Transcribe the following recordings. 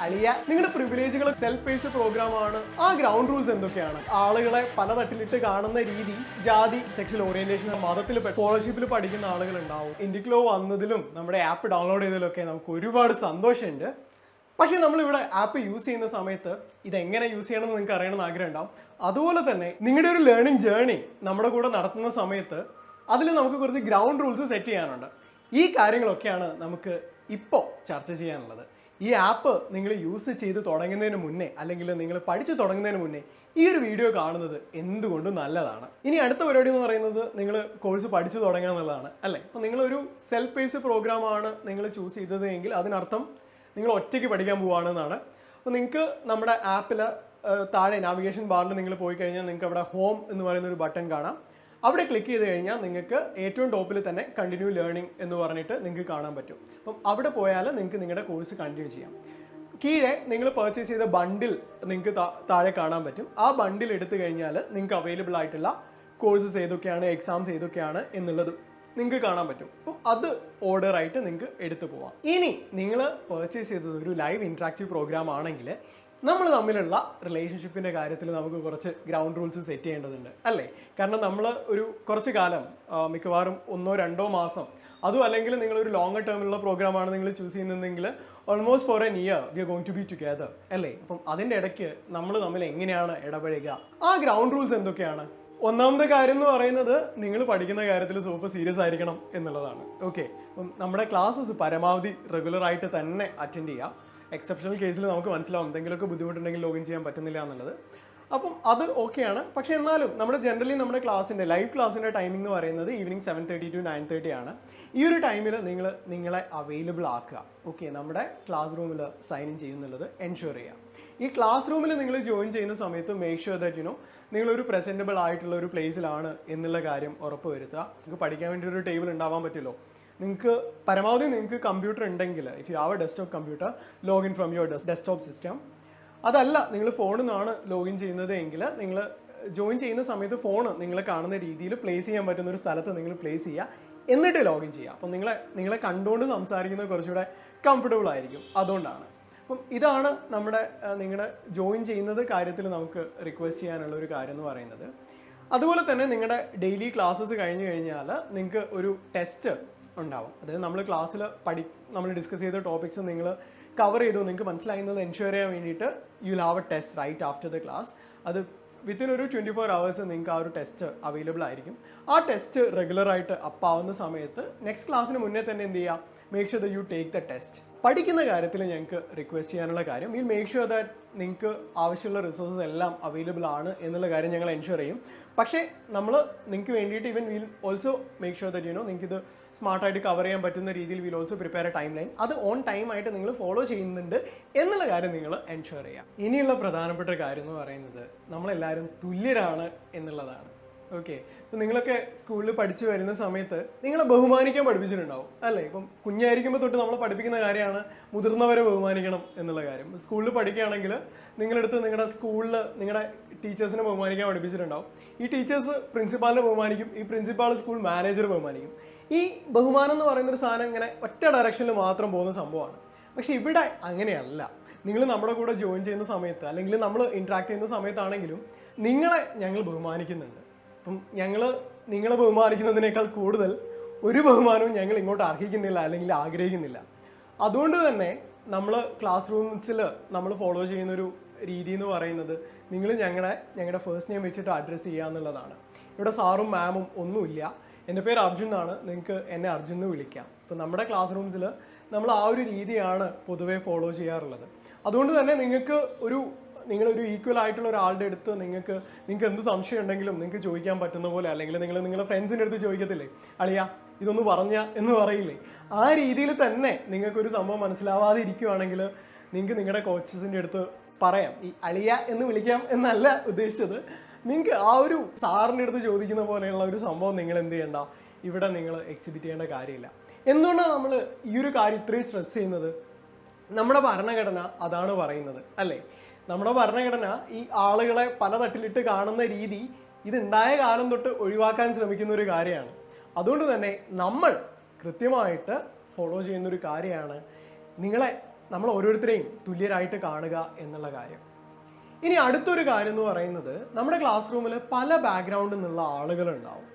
അളിയ നിങ്ങളുടെ പ്രിവിലേജുകൾ self based programme ആണ്. ആ ഗ്രൗണ്ട് റൂൾസ് എന്തൊക്കെയാണ്? ആളുകളെ പല തട്ടിലിട്ട് കാണുന്ന രീതി, ജാതി, സെക്ഷൽ ഓറിയന്റേഷൻ, മതത്തിൽ സ്കോളർഷിപ്പിൽ പഠിക്കുന്ന ആളുകൾ ഉണ്ടാവും. ഇന്ത്യക്ക് ലോ വന്നതിലും നമ്മുടെ ആപ്പ് ഡൗൺലോഡ് ചെയ്തതിലൊക്കെ നമുക്ക് ഒരുപാട് സന്തോഷമുണ്ട്. പക്ഷേ നമ്മളിവിടെ ആപ്പ് യൂസ് ചെയ്യുന്ന സമയത്ത് ഇതെങ്ങനെ യൂസ് ചെയ്യണമെന്ന് നിങ്ങൾക്ക് അറിയണമെന്ന് ആഗ്രഹം ഉണ്ടാവും. അതുപോലെ തന്നെ നിങ്ങളുടെ ഒരു ലേണിംഗ് ജേർണി നമ്മുടെ കൂടെ നടത്തുന്ന സമയത്ത് അതിൽ നമുക്ക് കുറച്ച് ഗ്രൗണ്ട് റൂൾസ് സെറ്റ് ചെയ്യാനുണ്ട്. ഈ കാര്യങ്ങളൊക്കെയാണ് നമുക്ക് ഇപ്പോൾ ചർച്ച ചെയ്യാനുള്ളത്. ഈ ആപ്പ് നിങ്ങൾ യൂസ് ചെയ്ത് തുടങ്ങുന്നതിന് മുന്നേ, അല്ലെങ്കിൽ നിങ്ങൾ പഠിച്ചു തുടങ്ങുന്നതിന് മുന്നേ ഈ ഒരു വീഡിയോ കാണുന്നത് എന്തുകൊണ്ടും നല്ലതാണ്. ഇനി അടുത്ത പരിപാടി എന്ന് പറയുന്നത് നിങ്ങൾ കോഴ്സ് പഠിച്ചു തുടങ്ങുക എന്നുള്ളതാണ്, അല്ലേ? അപ്പോൾ നിങ്ങളൊരു സെൽഫ് ബേസ്ഡ് പ്രോഗ്രാമാണ് നിങ്ങൾ ചൂസ് ചെയ്തത് എങ്കിൽ അതിനർത്ഥം നിങ്ങൾ ഒറ്റയ്ക്ക് പഠിക്കാൻ പോവുകയാണെന്നാണ്. അപ്പോൾ നിങ്ങൾക്ക് നമ്മുടെ ആപ്പിൽ താഴെ നാവിഗേഷൻ ബാറിൽ നിങ്ങൾ പോയി കഴിഞ്ഞാൽ നിങ്ങൾക്ക് അവിടെ ഹോം എന്ന് പറയുന്ന ഒരു ബട്ടൺ കാണാം. അവിടെ ക്ലിക്ക് ചെയ്ത് കഴിഞ്ഞാൽ നിങ്ങൾക്ക് ഏറ്റവും ടോപ്പിൽ തന്നെ കണ്ടിന്യൂ ലേണിംഗ് എന്ന് പറഞ്ഞിട്ട് നിങ്ങൾക്ക് കാണാൻ പറ്റും. അപ്പം അവിടെ പോയാൽ നിങ്ങൾക്ക് നിങ്ങളുടെ കോഴ്സ് കണ്ടിന്യൂ ചെയ്യാം. കീഴെ നിങ്ങൾ പർച്ചേസ് ചെയ്ത ബണ്ടിൽ നിങ്ങൾക്ക് താഴെ കാണാൻ പറ്റും. ആ ബണ്ടിൽ എടുത്തു കഴിഞ്ഞാൽ നിങ്ങൾക്ക് അവൈലബിൾ ആയിട്ടുള്ള കോഴ്സസ് ഏതൊക്കെയാണ്, എക്സാംസ് ഏതൊക്കെയാണ് എന്നുള്ളത് നിങ്ങൾക്ക് കാണാൻ പറ്റും. അപ്പം അത് ഓർഡറായിട്ട് നിങ്ങൾക്ക് എടുത്തു പോവാം. ഇനി നിങ്ങൾ പർച്ചേസ് ചെയ്തത് ഒരു ലൈവ് ഇൻട്രാക്റ്റീവ് പ്രോഗ്രാം ആണെങ്കിൽ നമ്മൾ തമ്മിലുള്ള റിലേഷൻഷിപ്പിൻ്റെ കാര്യത്തിൽ നമുക്ക് കുറച്ച് ഗ്രൗണ്ട് റൂൾസ് സെറ്റ് ചെയ്യേണ്ടതുണ്ട്, അല്ലേ? കാരണം നമ്മൾ ഒരു കുറച്ച് കാലം, മിക്കവാറും 1-2 മാസം, അതും അല്ലെങ്കിൽ നിങ്ങളൊരു ലോങ്ങർ ടേമിലുള്ള പ്രോഗ്രാമാണ് നിങ്ങൾ ചൂസ് ചെയ്യുന്നതെങ്കിൽ almost for an year we are going to be together, അല്ലേ? അപ്പം അതിൻ്റെ ഇടയ്ക്ക് നമ്മൾ തമ്മിൽ എങ്ങനെയാണ് ഇടപഴകുക, ആ ഗ്രൗണ്ട് റൂൾസ് എന്തൊക്കെയാണ്? ഒന്നാമത്തെ കാര്യം എന്ന് പറയുന്നത് നിങ്ങൾ പഠിക്കുന്ന കാര്യത്തിൽ സൂപ്പർ സീരിയസ് ആയിരിക്കണം എന്നുള്ളതാണ്. ഓക്കെ, അപ്പം നമ്മുടെ ക്ലാസ്സസ് പരമാവധി റെഗുലറായിട്ട് തന്നെ അറ്റൻഡ് ചെയ്യാം. എക്സെപ്ഷണൽ കേസിൽ നമുക്ക് മനസ്സിലാവും എന്തെങ്കിലുമൊക്കെ ബുദ്ധിമുട്ടുണ്ടെങ്കിൽ ലോഗിൻ ചെയ്യാൻ പറ്റുന്നില്ല എന്നുള്ളത്. അപ്പം അത് ഓക്കെയാണ്. പക്ഷേ എന്നാലും നമ്മുടെ ജനറലി നമ്മുടെ ക്ലാസ്സിൻ്റെ ലൈവ് ക്ലാസ്സിൻ്റെ ടൈമിംഗ് എന്ന് പറയുന്നത് ഈവനിങ് 7:30 to 9:30 ആണ്. ഈ ഒരു ടൈമിൽ നിങ്ങളെ അവൈലബിൾ ആക്കുക. ഓക്കെ, നമ്മുടെ ക്ലാസ് റൂമിൽ സൈൻ ഇൻ ചെയ്യുന്നുള്ളത് എൻഷുർ ചെയ്യാം. ഈ ക്ലാസ് റൂമിൽ നിങ്ങൾ ജോയിൻ ചെയ്യുന്ന സമയത്ത് മേക്ക് ഷുവർ ദാറ്റ് നിങ്ങളൊരു പ്രസൻറ്റബിൾ ആയിട്ടുള്ള ഒരു പ്ലേസിലാണ് എന്നുള്ള കാര്യം ഉറപ്പ് വരുത്തുക. നിങ്ങൾക്ക് പഠിക്കാൻ വേണ്ടി ഒരു ടേബിൾ ഉണ്ടാവാൻ പറ്റുമല്ലോ. നിങ്ങൾക്ക് പരമാവധി നിങ്ങൾക്ക് കമ്പ്യൂട്ടർ ഉണ്ടെങ്കിൽ, if you have A desktop computer, login from your desktop system. അതല്ല നിങ്ങൾ ഫോണിൽ നിന്നാണ് ലോഗിൻ ചെയ്യുന്നത് എങ്കിൽ നിങ്ങൾ ജോയിൻ ചെയ്യുന്ന സമയത്ത് ഫോൺ നിങ്ങളെ കാണുന്ന രീതിയിൽ പ്ലേസ് ചെയ്യാൻ പറ്റുന്ന ഒരു സ്ഥലത്ത് നിങ്ങൾ പ്ലേസ് ചെയ്യുക, എന്നിട്ട് ലോഗിൻ ചെയ്യുക. അപ്പം നിങ്ങളെ കണ്ടുകൊണ്ട് സംസാരിക്കുന്നത് കുറച്ചുകൂടെ കംഫർട്ടബിൾ ആയിരിക്കും. അതുകൊണ്ടാണ്. അപ്പം ഇതാണ് നിങ്ങളുടെ ജോയിൻ ചെയ്യുന്നത് കാര്യത്തിൽ നമുക്ക് റിക്വസ്റ്റ് ചെയ്യാനുള്ള ഒരു കാര്യം എന്ന് പറയുന്നത്. അതുപോലെ തന്നെ നിങ്ങളുടെ ഡെയിലി ക്ലാസ്സസ് കഴിഞ്ഞ് കഴിഞ്ഞാൽ നിങ്ങൾക്ക് ഒരു ടെസ്റ്റ് ഉണ്ടാവും. അതായത് നമ്മൾ ക്ലാസ്സിൽ നമ്മൾ ഡിസ്കസ് ചെയ്ത ടോപ്പിക്സ് നിങ്ങൾ കവർ ചെയ്തു നിങ്ങൾക്ക് മനസ്സിലാകുന്നത് എൻഷുർ ചെയ്യാൻ വേണ്ടിയിട്ട് you will have a test right after the class. അത് വിത്തിൻ ഒരു 24 hours നിങ്ങൾക്ക് ആ ഒരു ടെസ്റ്റ് അവൈലബിൾ ആയിരിക്കും. ആ ടെസ്റ്റ് റെഗുലറായിട്ട് അപ്പാവുന്ന സമയത്ത് നെക്സ്റ്റ് ക്ലാസ്സിന് മുന്നേ തന്നെ എന്ത് ചെയ്യുക, make sure that you take the test. പഠിക്കുന്ന കാര്യത്തിൽ ഞങ്ങൾക്ക് റിക്വസ്റ്റ് ചെയ്യാനുള്ള കാര്യം, വിൽ മേക്ക് ഷുവർ ദാറ്റ് നിങ്ങൾക്ക് ആവശ്യമുള്ള റിസോഴ്സസ് എല്ലാം അവൈലബിൾ ആണ് എന്നുള്ള കാര്യം ഞങ്ങൾ എൻഷുർ ചെയ്യും. പക്ഷേ നിങ്ങൾക്ക് വേണ്ടിയിട്ട് even will also make sure that നിങ്ങൾക്ക് ഇത് സ്മാർട്ടായിട്ട് കവർ ചെയ്യാൻ പറ്റുന്ന രീതിയിൽ will also prepare A time line. അത് ഓൺ ടൈം ആയിട്ട് നിങ്ങൾ ഫോളോ ചെയ്യുന്നുണ്ട് എന്നുള്ള കാര്യം നിങ്ങൾ എൻഷുർ ചെയ്യാം. ഇനിയുള്ള പ്രധാനപ്പെട്ട കാര്യം എന്ന് പറയുന്നത് നമ്മളെല്ലാവരും തുല്യരാണ് എന്നുള്ളതാണ്. ഓക്കെ, ഇപ്പം നിങ്ങളൊക്കെ സ്കൂളിൽ പഠിച്ചു വരുന്ന സമയത്ത് നിങ്ങളെ ബഹുമാനിക്കാൻ പഠിപ്പിച്ചിട്ടുണ്ടാവും, അല്ലേ? ഇപ്പം കുഞ്ഞായിരിക്കുമ്പോൾ തൊട്ട് നമ്മൾ പഠിപ്പിക്കുന്ന കാര്യമാണ് മുതിർന്നവരെ ബഹുമാനിക്കണം എന്നുള്ള കാര്യം. സ്കൂളിൽ പഠിക്കുകയാണെങ്കിൽ നിങ്ങളെടുത്ത് നിങ്ങളുടെ സ്കൂളിൽ നിങ്ങളുടെ ടീച്ചേഴ്സിനെ ബഹുമാനിക്കാൻ പഠിപ്പിച്ചിട്ടുണ്ടാവും. ഈ ടീച്ചേഴ്സ് പ്രിൻസിപ്പാളിനെ ബഹുമാനിക്കും, ഈ പ്രിൻസിപ്പാൾ സ്കൂൾ മാനേജർ ബഹുമാനിക്കും. ഈ ബഹുമാനം എന്ന് പറയുന്നൊരു സാധനം ഇങ്ങനെ ഒറ്റ ഡയറക്ഷനിൽ മാത്രം പോകുന്ന സംഭവമാണ്. പക്ഷെ ഇവിടെ അങ്ങനെയല്ല. നിങ്ങൾ നമ്മുടെ കൂടെ ജോയിൻ ചെയ്യുന്ന സമയത്ത്, അല്ലെങ്കിൽ നമ്മൾ ഇൻട്രാക്ട് ചെയ്യുന്ന സമയത്താണെങ്കിലും നിങ്ങളെ ഞങ്ങൾ ബഹുമാനിക്കുന്നുണ്ട്. അപ്പം നിങ്ങളെ ബഹുമാനിക്കുന്നതിനേക്കാൾ കൂടുതൽ ഒരു ബഹുമാനവും ഞങ്ങൾ ഇങ്ങോട്ട് അർഹിക്കുന്നില്ല, അല്ലെങ്കിൽ ആഗ്രഹിക്കുന്നില്ല. അതുകൊണ്ട് തന്നെ നമ്മൾ ക്ലാസ് റൂംസിൽ നമ്മൾ ഫോളോ ചെയ്യുന്നൊരു രീതി എന്ന് പറയുന്നത് നിങ്ങൾ ഞങ്ങളുടെ ഫസ്റ്റ് നെയിം വെച്ചിട്ട് അഡ്രസ്സ് ചെയ്യുക എന്നുള്ളതാണ്. ഇവിടെ സാറും മാമും ഒന്നുമില്ല. എൻ്റെ പേര് അർജുൻ എന്നാണ്, നിങ്ങൾക്ക് എന്നെ അർജുൻ എന്ന് വിളിക്കാം. ഇപ്പം നമ്മുടെ ക്ലാസ് റൂംസിൽ നമ്മൾ ആ ഒരു രീതിയാണ് പൊതുവെ ഫോളോ ചെയ്യാറുള്ളത്. അതുകൊണ്ട് തന്നെ നിങ്ങളൊരു ഈക്വൽ ആയിട്ടുള്ള ഒരാളുടെ അടുത്ത് നിങ്ങൾക്ക് എന്ത് സംശയം ഉണ്ടെങ്കിലും നിങ്ങൾക്ക് ചോദിക്കാൻ പറ്റുന്ന പോലെ, അല്ലെങ്കിൽ നിങ്ങളുടെ ഫ്രണ്ട്സിൻ്റെ അടുത്ത് ചോദിക്കത്തില്ലേ, അളിയ ഇതൊന്ന് പറഞ്ഞ എന്ന് പറയില്ലേ, ആ രീതിയിൽ തന്നെ നിങ്ങൾക്കൊരു സംഭവം മനസ്സിലാവാതെ ഇരിക്കുകയാണെങ്കിൽ നിങ്ങൾക്ക് നിങ്ങളുടെ കോച്ചസിൻ്റെ അടുത്ത് പറയാം. ഈ അളിയ എന്ന് വിളിക്കാം എന്നല്ല ഉദ്ദേശിച്ചത്. നിങ്ങൾക്ക് ആ ഒരു സാറിൻ്റെ അടുത്ത് ചോദിക്കുന്ന പോലെയുള്ള ഒരു സംഭവം നിങ്ങൾ എന്ത് ചെയ്യണ്ട, ഇവിടെ നിങ്ങൾ എക്സിബിറ്റ് ചെയ്യേണ്ട കാര്യമില്ല. എന്തുകൊണ്ടാണ് നമ്മൾ ഈ ഒരു കാര്യം ഇത്രയും സ്ട്രെസ് ചെയ്യുന്നത്? നമ്മുടെ ഭരണഘടന അതാണ് പറയുന്നത്, അല്ലേ? നമ്മുടെ ഭരണഘടന ഈ ആളുകളെ പല തട്ടിലിട്ട് കാണുന്ന രീതി ഇതുണ്ടായ കാലം തൊട്ട് ഒഴിവാക്കാൻ ശ്രമിക്കുന്ന ഒരു കാര്യമാണ്. അതുകൊണ്ട് തന്നെ നമ്മൾ കൃത്യമായിട്ട് ഫോളോ ചെയ്യുന്നൊരു കാര്യമാണ് നിങ്ങളെ നമ്മൾ ഓരോരുത്തരെയും തുല്യരായിട്ട് കാണുക എന്നുള്ള കാര്യം. ഇനി അടുത്തൊരു കാര്യം എന്ന് പറയുന്നത്, നമ്മുടെ ക്ലാസ് റൂമിൽ പല ബാക്ക്ഗ്രൗണ്ടിൽ നിന്നുള്ള ആളുകളുണ്ടാവും.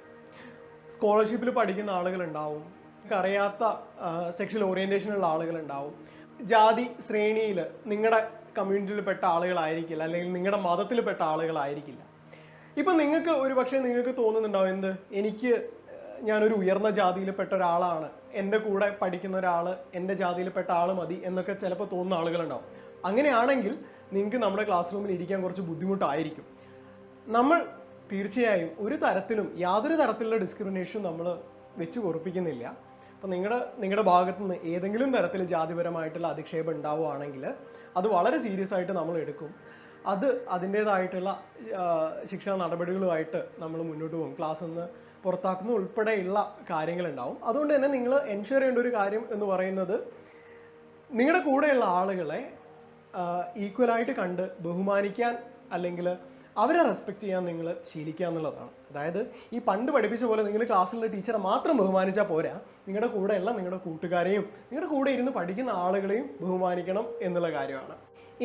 സ്കോളർഷിപ്പിൽ പഠിക്കുന്ന ആളുകളുണ്ടാവും, അറിയാത്ത സെക്ഷൽ ഓറിയന്റേഷനുള്ള ആളുകളുണ്ടാവും, ജാതി ശ്രേണിയിൽ നിങ്ങളുടെ കമ്മ്യൂണിറ്റിയിൽപ്പെട്ട ആളുകളായിരിക്കില്ല, അല്ലെങ്കിൽ നിങ്ങളുടെ മതത്തിൽപ്പെട്ട ആളുകളായിരിക്കില്ല. ഇപ്പം നിങ്ങൾക്ക് ഒരു പക്ഷേ നിങ്ങൾക്ക് തോന്നുന്നുണ്ടാവും, ഞാനൊരു ഉയർന്ന ജാതിയിൽപ്പെട്ട ഒരാളാണ്, എൻ്റെ കൂടെ പഠിക്കുന്ന ഒരാൾ എൻ്റെ ജാതിയിൽപ്പെട്ട ആൾ മതി എന്നൊക്കെ ചിലപ്പോൾ തോന്നുന്ന ആളുകളുണ്ടാവും. അങ്ങനെയാണെങ്കിൽ നിങ്ങൾക്ക് നമ്മുടെ ക്ലാസ് റൂമിൽ ഇരിക്കാൻ കുറച്ച് ബുദ്ധിമുട്ടായിരിക്കും. നമ്മൾ തീർച്ചയായും യാതൊരു തരത്തിലുള്ള ഡിസ്ക്രിമിനേഷനും നമ്മൾ വെച്ച് പൊറുപ്പിക്കുന്നില്ല. അപ്പോൾ നിങ്ങളുടെ ഭാഗത്തു നിന്ന് ഏതെങ്കിലും തരത്തിൽ ജാതിപരമായിട്ടുള്ള അധിക്ഷേപം ഉണ്ടാവുകയാണെങ്കിൽ അത് വളരെ സീരിയസ് ആയിട്ട് നമ്മൾ എടുക്കും. അതിൻ്റേതായിട്ടുള്ള ശിക്ഷാ നടപടികളുമായിട്ട് നമ്മൾ മുന്നോട്ട് പോകും. ക്ലാസ്സിൽ നിന്ന് പുറത്താക്കുന്ന ഉൾപ്പെടെയുള്ള കാര്യങ്ങളുണ്ടാവും. അതുകൊണ്ട് തന്നെ നിങ്ങൾ എൻഷുർ ചെയ്യേണ്ട ഒരു കാര്യം എന്ന് പറയുന്നത്, നിങ്ങളുടെ കൂടെയുള്ള ആളുകളെ ഈക്വലായിട്ട് കണ്ട് ബഹുമാനിക്കാൻ, അല്ലെങ്കിൽ അവരെ റെസ്പെക്റ്റ് ചെയ്യാൻ നിങ്ങൾ ശീലിക്കുക എന്നുള്ളതാണ്. അതായത് ഈ പണ്ട് പഠിപ്പിച്ച പോലെ നിങ്ങൾ ക്ലാസ്സിലുള്ള ടീച്ചറെ മാത്രം ബഹുമാനിച്ചാൽ പോരാ, നിങ്ങളുടെ കൂടെയുള്ള നിങ്ങളുടെ കൂട്ടുകാരെയും നിങ്ങളുടെ കൂടെ ഇരുന്ന് പഠിക്കുന്ന ആളുകളെയും ബഹുമാനിക്കണം എന്നുള്ള കാര്യമാണ്.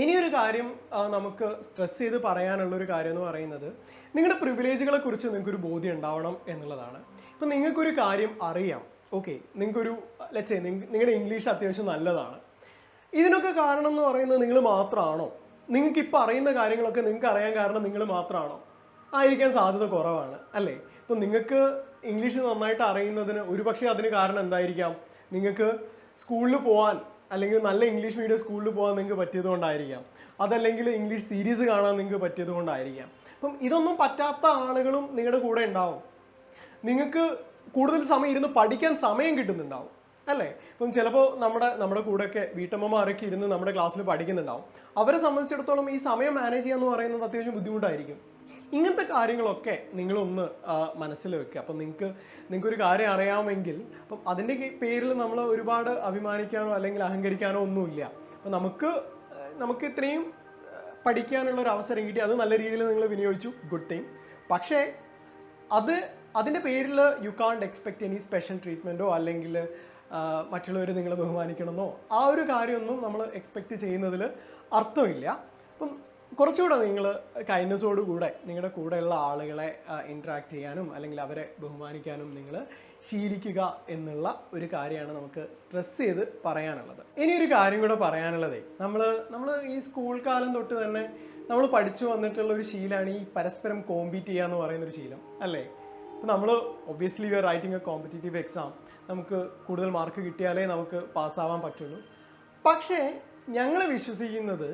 ഇനിയൊരു കാര്യം നമുക്ക് സ്ട്രെസ് ചെയ്ത് പറയാനുള്ളൊരു കാര്യം എന്ന് പറയുന്നത്, നിങ്ങളുടെ പ്രിവിലേജുകളെ കുറിച്ച് നിങ്ങൾക്കൊരു ബോധ്യം ഉണ്ടാവണം എന്നുള്ളതാണ്. ഇപ്പം നിങ്ങൾക്കൊരു കാര്യം അറിയാം, ഓക്കെ, നിങ്ങൾക്കൊരു നിങ്ങളുടെ ഇംഗ്ലീഷ് അത്യാവശ്യം നല്ലതാണ്. ഇതിനൊക്കെ കാരണം എന്ന് പറയുന്നത് നിങ്ങൾ മാത്രമാണോ? നിങ്ങൾക്ക് ഇപ്പം അറിയുന്ന കാര്യങ്ങളൊക്കെ നിങ്ങൾക്ക് അറിയാൻ കാരണം നിങ്ങൾ മാത്രമാണോ? ആയിരിക്കാൻ സാധ്യത കുറവാണ്, അല്ലേ? ഇപ്പം നിങ്ങൾക്ക് ഇംഗ്ലീഷ് നന്നായിട്ട് അറിയുന്നതിന് ഒരുപക്ഷെ അതിന് കാരണം എന്തായിരിക്കാം? നിങ്ങൾക്ക് സ്കൂളിൽ പോകാൻ, അല്ലെങ്കിൽ നല്ല ഇംഗ്ലീഷ് മീഡിയം സ്കൂളിൽ പോകാൻ നിങ്ങൾക്ക് പറ്റിയത് കൊണ്ടായിരിക്കാം. അതല്ലെങ്കിൽ ഇംഗ്ലീഷ് സീരീസ് കാണാൻ നിങ്ങൾക്ക് പറ്റിയത് കൊണ്ടായിരിക്കാം. അപ്പം ഇതൊന്നും പറ്റാത്ത ആളുകളും നിങ്ങളുടെ കൂടെ ഉണ്ടാവും. നിങ്ങൾക്ക് കൂടുതൽ സമയം ഇരുന്ന് പഠിക്കാൻ സമയം കിട്ടുന്നുണ്ടാവും, അല്ലേ? ഇപ്പം ചിലപ്പോൾ നമ്മുടെ കൂടെയൊക്കെ വീട്ടമ്മമാരൊക്കെ ഇരുന്ന് നമ്മുടെ ക്ലാസ്സിൽ പഠിക്കുന്നുണ്ടാവും. അവരെ സംബന്ധിച്ചിടത്തോളം ഈ സമയം മാനേജ് ചെയ്യുക എന്ന് പറയുന്നത് അത്യാവശ്യം ബുദ്ധിമുട്ടായിരിക്കും. ഇങ്ങനത്തെ കാര്യങ്ങളൊക്കെ നിങ്ങളൊന്ന് മനസ്സിൽ വെക്കുക. അപ്പം നിങ്ങൾക്കൊരു കാര്യം അറിയാമെങ്കിൽ അപ്പം അതിൻ്റെ പേരിൽ നമ്മൾ ഒരുപാട് അഭിമാനിക്കാനോ അല്ലെങ്കിൽ അഹങ്കരിക്കാനോ ഒന്നുമില്ല. അപ്പം നമുക്ക് ഇത്രയും പഠിക്കാനുള്ള ഒരു അവസരം കിട്ടി, അത് നല്ല രീതിയിൽ നിങ്ങൾ വിനിയോഗിച്ചു, ഗുഡ് തിങ്. പക്ഷേ അതിൻ്റെ പേരിൽ യു കാണ്ട് എക്സ്പെക്ട് എനി സ്പെഷ്യൽ ട്രീറ്റ്മെൻറ്റോ അല്ലെങ്കിൽ മറ്റുള്ളവർ നിങ്ങളെ ബഹുമാനിക്കണമെന്നോ ആ ഒരു കാര്യമൊന്നും നമ്മൾ എക്സ്പെക്റ്റ് ചെയ്യുന്നതിൽ അർത്ഥമില്ല. അപ്പം കുറച്ചുകൂടെ നിങ്ങൾ കൈൻഡ്നെസ്സോടുകൂടെ നിങ്ങളുടെ കൂടെയുള്ള ആളുകളെ ഇൻട്രാക്ട് ചെയ്യാനും അല്ലെങ്കിൽ അവരെ ബഹുമാനിക്കാനും നിങ്ങൾ ശീലിക്കുക എന്നുള്ള ഒരു കാര്യമാണ് നമുക്ക് സ്ട്രെസ് ചെയ്ത് പറയാനുള്ളത്. ഇനിയൊരു കാര്യം കൂടെ പറയാനുള്ളതേ, നമ്മൾ ഈ സ്കൂൾ കാലം തൊട്ട് തന്നെ നമ്മൾ പഠിച്ചു വന്നിട്ടുള്ള ഒരു ശീലമാണ് ഈ പരസ്പരം കോമ്പീറ്റ് ചെയ്യുക എന്ന് പറയുന്നൊരു ശീലം, അല്ലേ? ഇപ്പം നമ്മൾ obviously we are writing A competitive exam, നമുക്ക് കൂടുതൽ മാർക്ക് കിട്ടിയാലേ നമുക്ക് പാസ്സാവാൻ പറ്റുള്ളൂ. പക്ഷേ ഞങ്ങൾ വിശ്വസിക്കുന്നത്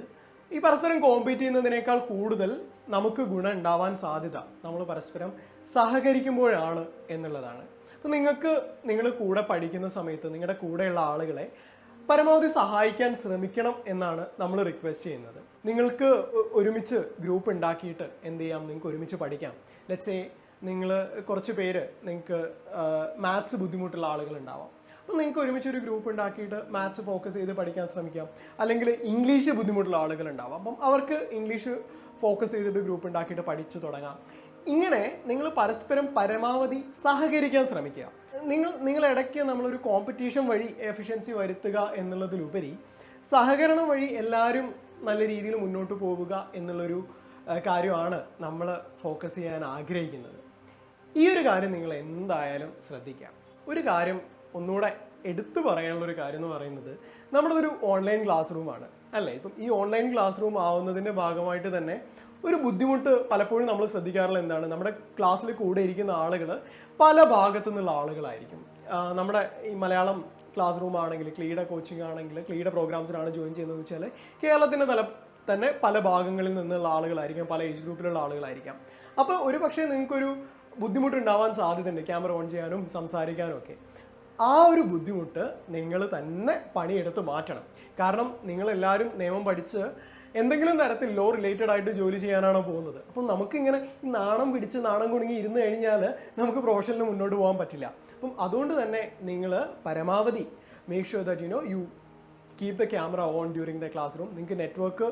ഈ പരസ്പരം കോമ്പീറ്റ് ചെയ്യുന്നതിനേക്കാൾ കൂടുതൽ നമുക്ക് ഗുണം ഉണ്ടാവാൻ സാധ്യത നമ്മൾ പരസ്പരം സഹകരിക്കുമ്പോഴാണ് എന്നുള്ളതാണ്. അപ്പം നിങ്ങൾ കൂടെ പഠിക്കുന്ന സമയത്ത് നിങ്ങളുടെ കൂടെയുള്ള ആളുകളെ പരമാവധി സഹായിക്കാൻ ശ്രമിക്കണം എന്നാണ് നമ്മൾ റിക്വസ്റ്റ് ചെയ്യുന്നത്. നിങ്ങൾക്ക് ഒരുമിച്ച് ഗ്രൂപ്പ് ഉണ്ടാക്കിയിട്ട് എന്ത് ചെയ്യാം, നിങ്ങൾക്ക് ഒരുമിച്ച് പഠിക്കാം. ലെറ്റ്സ് സേ നിങ്ങൾ കുറച്ച് പേര്, നിങ്ങൾക്ക് മാത്സ് ബുദ്ധിമുട്ടുള്ള ആളുകളുണ്ടാവാം. അപ്പം നിങ്ങൾക്ക് ഒരുമിച്ചൊരു ഗ്രൂപ്പ് ഉണ്ടാക്കിയിട്ട് മാത്സ് ഫോക്കസ് ചെയ്ത് പഠിക്കാൻ ശ്രമിക്കാം. അല്ലെങ്കിൽ ഇംഗ്ലീഷ് ബുദ്ധിമുട്ടുള്ള ആളുകളുണ്ടാവാം, അപ്പം അവർക്ക് ഇംഗ്ലീഷ് ഫോക്കസ് ചെയ്തിട്ട് ഗ്രൂപ്പ് ഉണ്ടാക്കിയിട്ട് പഠിച്ചു തുടങ്ങാം. ഇങ്ങനെ നിങ്ങൾ പരസ്പരം പരമാവധി സഹകരിക്കാൻ ശ്രമിക്കുക. നിങ്ങളിടയ്ക്ക് നമ്മളൊരു കോമ്പറ്റീഷൻ വഴി എഫിഷ്യൻസി വരുത്തുക എന്നുള്ളതിലുപരി സഹകരണം വഴി എല്ലാവരും നല്ല രീതിയിൽ മുന്നോട്ട് പോവുക എന്നുള്ളൊരു കാര്യമാണ് നമ്മൾ ഫോക്കസ് ചെയ്യാൻ ആഗ്രഹിക്കുന്നത്. ഈ ഒരു കാര്യം നിങ്ങൾ എന്തായാലും ശ്രദ്ധിക്കാം. ഒരു കാര്യം ഒന്നുകൂടെ എടുത്തു പറയാനുള്ളൊരു കാര്യം എന്ന് പറയുന്നത്, നമ്മളൊരു ഓൺലൈൻ ക്ലാസ് റൂമാണ്, അല്ലേ? ഇപ്പം ഈ ഓൺലൈൻ ക്ലാസ് റൂം ആവുന്നതിൻ്റെ ഭാഗമായിട്ട് തന്നെ ഒരു ബുദ്ധിമുട്ട് പലപ്പോഴും നമ്മൾ ശ്രദ്ധിക്കാറുള്ള എന്താണ്, നമ്മുടെ ക്ലാസ്സിൽ കൂടെ ഇരിക്കുന്ന ആളുകൾ പല ഭാഗത്തു നിന്നുള്ള ആളുകളായിരിക്കും. നമ്മുടെ ഈ മലയാളം ക്ലാസ് റൂം ആണെങ്കിൽ, ക്ലീയുടെ കോച്ചിങ് ആണെങ്കിൽ, ക്ലീയുടെ പ്രോഗ്രാംസിനാണ് ജോയിൻ ചെയ്യുന്നതെന്ന് വെച്ചാൽ കേരളത്തിൻ്റെ തന്നെ പല ഭാഗങ്ങളിൽ നിന്നുള്ള ആളുകളായിരിക്കും, പല ഏജ് ഗ്രൂപ്പിലുള്ള ആളുകളായിരിക്കാം. അപ്പോൾ ഒരു പക്ഷേ നിങ്ങൾക്കൊരു ബുദ്ധിമുട്ടുണ്ടാവാൻ സാധ്യതയുണ്ട് ക്യാമറ ഓൺ ചെയ്യാനും സംസാരിക്കാനും ഒക്കെ. ആ ഒരു ബുദ്ധിമുട്ട് നിങ്ങൾ തന്നെ പണിയെടുത്ത് മാറ്റണം. കാരണം നിങ്ങളെല്ലാവരും നിയമം പഠിച്ച് എന്തെങ്കിലും തരത്തിൽ ലോ റിലേറ്റഡ് ആയിട്ട് ജോലി ചെയ്യാനാണോ പോകുന്നത്. അപ്പം നമുക്കിങ്ങനെ ഈ നാണം കുണുങ്ങി ഇരുന്ന് കഴിഞ്ഞാൽ നമുക്ക് പ്രൊഫഷനിൽ മുന്നോട്ട് പോകാൻ പറ്റില്ല. അപ്പം അതുകൊണ്ട് തന്നെ നിങ്ങൾ പരമാവധി make sure that you keep the camera on during the class room. നിങ്ങൾക്ക് നെറ്റ്വർക്ക്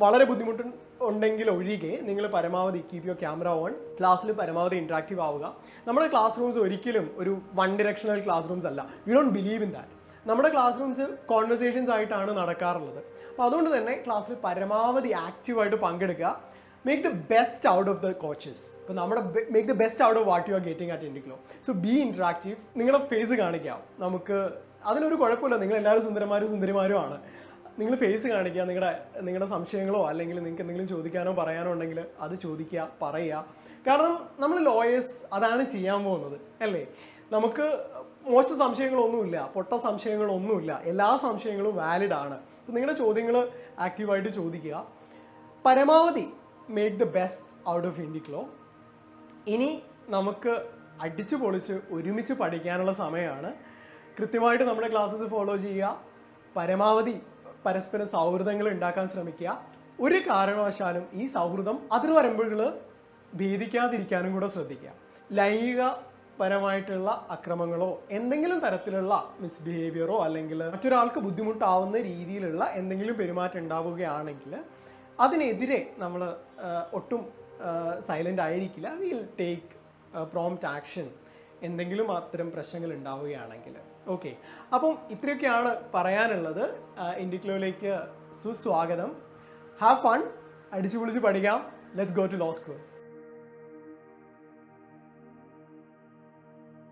വളരെ ബുദ്ധിമുട്ടുണ്ടെങ്കിൽ ഒഴികെ നിങ്ങൾ പരമാവധി കീപ് യുവർ ക്യാമറ ഓൺ. ക്ലാസ്സിൽ പരമാവധി ഇൻട്രാക്റ്റീവ് ആവുക. നമ്മുടെ ക്ലാസ് റൂംസ് ഒരിക്കലും ഒരു വൺ ഡിറക്ഷണൽ ക്ലാസ് റൂംസ് അല്ല. We don't believe in that. നമ്മുടെ ക്ലാസ് റൂംസ് കോൺവെർസേഷൻസ് ആയിട്ടാണ് നടക്കാറുള്ളത്. അപ്പോൾ അതുകൊണ്ട് തന്നെ ക്ലാസ്സിൽ പരമാവധി ആക്റ്റീവായിട്ട് പങ്കെടുക്കുക. Make the best out of the coaches. ഇപ്പോൾ നമ്മുടെ make the best out of what you are getting at Indiclo. So be interactive. നിങ്ങളുടെ ഫേസ് കാണിക്കാം. നമുക്ക് അതിനൊരു കുഴപ്പമില്ല, നിങ്ങൾ എല്ലാവരും സുന്ദരിമാരുമാണ്. നിങ്ങൾ ഫേസ് കാണിക്കുക, നിങ്ങളുടെ സംശയങ്ങളോ അല്ലെങ്കിൽ നിങ്ങൾക്ക് എന്തെങ്കിലും ചോദിക്കാനോ പറയാനോ ഉണ്ടെങ്കിൽ അത് ചോദിക്കുക, പറയുക. കാരണം നമ്മൾ ലോയേഴ്സ് അതാണ് ചെയ്യാൻ പോകുന്നത് അല്ലേ. നമുക്ക് മോശം സംശയങ്ങളൊന്നുമില്ല, പൊട്ട സംശയങ്ങളൊന്നുമില്ല, എല്ലാ സംശയങ്ങളും വാലിഡ് ആണ്. അപ്പോൾ നിങ്ങളുടെ ചോദ്യങ്ങൾ ആക്റ്റീവായിട്ട് ചോദിക്കുക. പരമാവധി make the best out of Indiclo. ഇനി നമുക്ക് അടിച്ചു പൊളിച്ച് ഒരുമിച്ച് പഠിക്കാനുള്ള സമയമാണ്. കൃത്യമായിട്ട് നമ്മുടെ ക്ലാസ്സസ് ഫോളോ ചെയ്യുക. പരമാവധി പരസ്പരം സൗഹൃദങ്ങൾ ഉണ്ടാക്കാൻ ശ്രമിക്കുക. ഒരു കാരണവശാലും ഈ സൗഹൃദം അതിർവരമ്പുകൾ ഭേദിക്കാതിരിക്കാനും കൂടെ ശ്രദ്ധിക്കുക. ലൈംഗികപരമായിട്ടുള്ള അക്രമങ്ങളോ എന്തെങ്കിലും തരത്തിലുള്ള മിസ്ബിഹേവിയറോ അല്ലെങ്കിൽ മറ്റൊരാൾക്ക് ബുദ്ധിമുട്ടാവുന്ന രീതിയിലുള്ള എന്തെങ്കിലും പെരുമാറ്റം ഉണ്ടാവുകയാണെങ്കിൽ അതിനെതിരെ നമ്മൾ ഒട്ടും സൈലൻ്റ് ആയിരിക്കില്ല. വിൽ ടേക്ക് പ്രോംപ്റ്റ് ആക്ഷൻ എന്തെങ്കിലും അത്തരം പ്രശ്നങ്ങൾ ഉണ്ടാവുകയാണെങ്കിൽ. ഓക്കെ, അപ്പം ഇത്രയൊക്കെയാണ് പറയാനുള്ളത്. ഇൻഡിക്ലോയിലേക്ക് സുസ്വാഗതം. ഹാവ് ഫൺ, അടിച്ചു പൊളിച്ച് പഠിക്കാം. Let's go to law school.